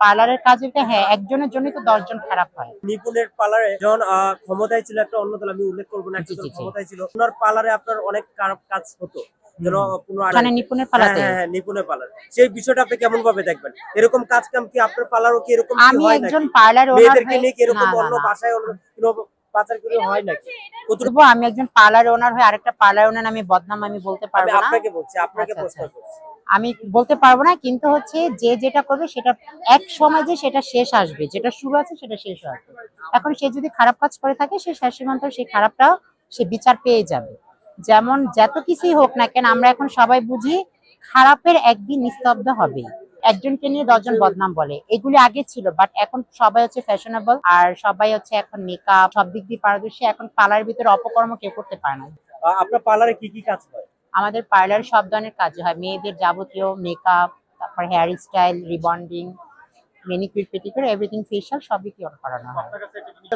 পার্লারের কাজে হ্যাঁ একজনের জন্যই তো 10 জন খারাপ হয়। নিপুণের পার্লারে যখন ক্ষমতায় ছিল একটা অন্য দল, আমি উল্লেখ করবো না, একটা জি দল জি জি। ক্ষমতায় ছিল, ওনার পার্লারে আপনার অনেক খারাপ কাজ হতো। যেন কোনো মানে নিপুণের হ্যাঁ পালাতে হ্যাঁ হ্যাঁ নিপুণের পার্লার, সেই বিষয়টা আপনি কেমন ভাবে দেখবেন? এরকম কাজ কাম কি আপনার পার্লারও কি এরকম কি আমি হয় একজন নাকি? পার্লার ওনার মেয়েদেরকে হয়ে নিয়ে কি না এরকম না অন্য না বাসায় অন্য কোনো পাচার করে হয় নাকি? কতটুকু? তবুও আমি একজন পার্লার ওনার হয়ে আরেকটা পার্লার ওনার আমি বদনাম আমি বলতে আমি পারবো না। আপনাকে বলছি, আপনাকে আচ্ছা প্রশ্ন আচ্ছা, করছি। আমি বলতে পারবো না, কিন্তু হচ্ছে যে যেটা করবে সেটা এক সময় যে সেটা শেষ আসবে, যেটা শুরু আছে সেটা শেষ আসবে। এখন সে যদি খারাপ কাজ করে থাকে সে শেষ সীমান্ত সেই খারাপটাও সে বিচার পেয়ে যাবে। যেমন যত কিছুই হোক না কেন আমরা এখন সবাই বুঝি খারাপের একদিন নিস্তব্ধ হবে। একজনকে নিয়ে 10 জন বদনাম বলে, এগুলি আগে ছিল, বাট এখন সবাই হচ্ছে ফ্যাশনেবল আর সবাই হচ্ছে এখন মেকআপ সব দিক দিয়ে পারদর্শী। এখন পার্লারের ভিতরে অপকর্ম কেউ করতে পারে না। আপনার পার্লারে কি কি কাজ হয়? আমাদের পার্লার সব ধরনের কাজ হয়, মেয়েদের যাবতীয় মেকআপ, তারপর hair style, rebonding, manicure, pedicure, everything, facial সবই করানো হয়।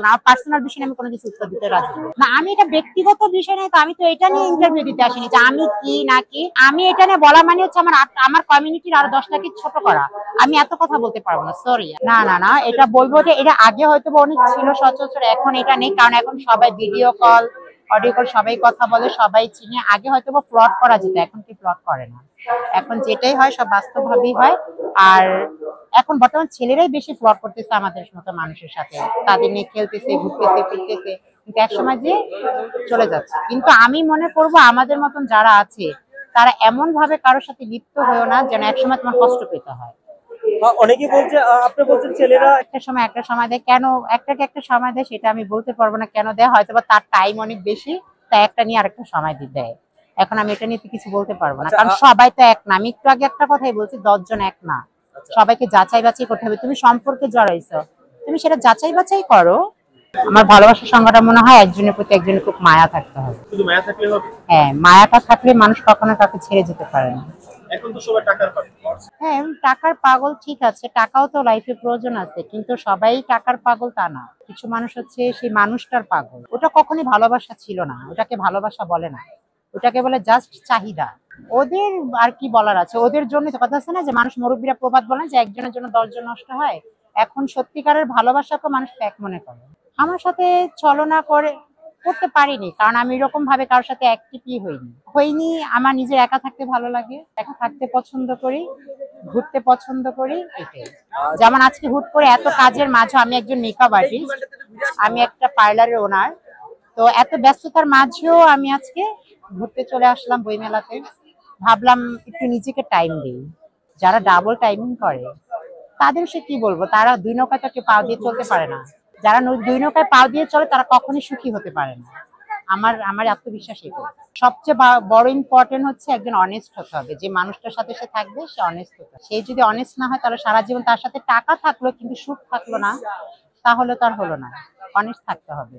আমার পার্সোনাল বিষয়ে আমি কোনো কিছু উত্তর দিতে রাজি নই। না, আমি এটা ব্যক্তিগত বিষয় নয় তো, আমি তো এটা নিয়ে ইন্টারভিউ দিতে আসিনি যে আমি কি না কি। আমি এটা নিয়ে বলা মানে হচ্ছে আমার আমার কমিউনিটির আরো 10টাকে ছোট করা। আমি এত কথা বলতে পারবো না, সরি। না না না, এটা বলবো যে এটা আগে হয়তো অনেক ছিল সচরাচর, এখন এটা নেই, কারণ এখন সবাই ভিডিও কল, অডিও কল, সবাই কথা বলে, সবাই চিনে। আগে হয়তো ফ্লড করা যেত, এখন কি ফ্লড করে না। এখন যেটাই হয় সব বাস্তবভাবেই হয়। আর এখন বর্তমান ছেলেরাই বেশি ফ্লড করতেছে আমাদের মতো মানুষের সাথে, তাদের নিয়ে খেলতেছে, ঘুরতেছে, ফিরতেছে, কিন্তু একসময় যে চলে যাচ্ছে। কিন্তু আমি মনে করবো আমাদের মতন যারা আছে তারা এমন ভাবে কারোর সাথে লিপ্ত হয়েও না যেন একসময় তোমার কষ্ট পেতে হয়। অনেকেই বলছে, আপনি বলছেন ছেলেরা একটা সময় দেয়, কেন একটাকে একটা সময় দেয় সেটা আমি বলতে পারবো না কেন দেয়, হয়তো বা তার টাইম অনেক বেশি, তাই একটা নিয়ে আরেকটা সময় দেয়। এখন আমি এটা নিয়ে কিছু বলতে পারবো না, কারণ সবাই তো এক না। আমি একটু আগে একটা কথাই বলছি, 10 জন এক না। সবাইকে যাচাই বাছাই করতে হবে। তুমি সম্পর্কে জড়াইছো, তুমি সেটা যাচাই বাছাই করো। আমার ভালোবাসার সংজ্ঞাটা মনে হয় একজনের প্রতি একজনের খুব মায়া থাকতে হবে। শুধু মায়া থাকলে হবে? হ্যাঁ, মায়াটা থাকলে মানুষ কখনো কাউকে ছেড়ে যেতে পারে না। এখন তো সবাই টাকার পাগল। হ্যাঁ, টাকার পাগল ঠিক আছে, টাকাও তো লাইফে প্রয়োজন আছে, কিন্তু সবাই টাকার পাগল তা না। কিছু মানুষ হচ্ছে সেই মানুষটার পাগল, ওটা কখনোই ভালোবাসা ছিল না, ওটাকে ভালোবাসা বলে না, ওটাকে বলে জাস্ট চাহিদা। ওদের আর কি বলার আছে, ওদের জন্য তো কথা আছে না যে মানুষ, মুরব্বীরা প্রবাদ বলেন যে একজনের জন্য 10 জন নষ্ট হয়। এখন সত্যিকারের ভালোবাসাকে মানুষ ফ্যাক মনে করে। আমার সাথে ছলনা করতে পারিনি, কারণ আমি এরকম ভাবে কারোর সাথে অ্যাক্টিভই হইনি। আমার নিজের একা থাকতে ভালো লাগে, একা থাকতে পছন্দ করি, ঘুরতে পছন্দ করি, এটাই। যেমন আজকে হুট করে এত কাজের মাঝে, আমি একজন মেকআপ আর্টিস্ট, আমি একটা পার্লারের ওনার, তো এত ব্যস্ততার মাঝেও আমি আজকে ঘুরতে চলে আসলাম বইমেলাতে। ভাবলাম একটু নিজেকে টাইম দিই। যারা ডাবল টাইমিং করে তাদের সে কি বলবো, তারা দুই নৌকায় তো কেউ পাও দিয়ে চলতে পারে না। যারা দুই নৌকায় পাও দিয়ে চলে তারা কখনোই সুখী হতে পারে না। আমার আমার আত্মবিশ্বাস এটাই। সবচেয়ে বড় ইম্পর্টেন্ট হচ্ছে একজন অনেস্ট হতে হবে, যে মানুষটার সাথে সে থাকবে সে অনেস্ট হতে হবে। সে যদি অনেস্ট না হয় তাহলে সারা জীবন তার সাথে টাকা থাকলো কিন্তু সুখ থাকলো না, তাহলে তার হলো না। অনেস্ট থাকতে হবে।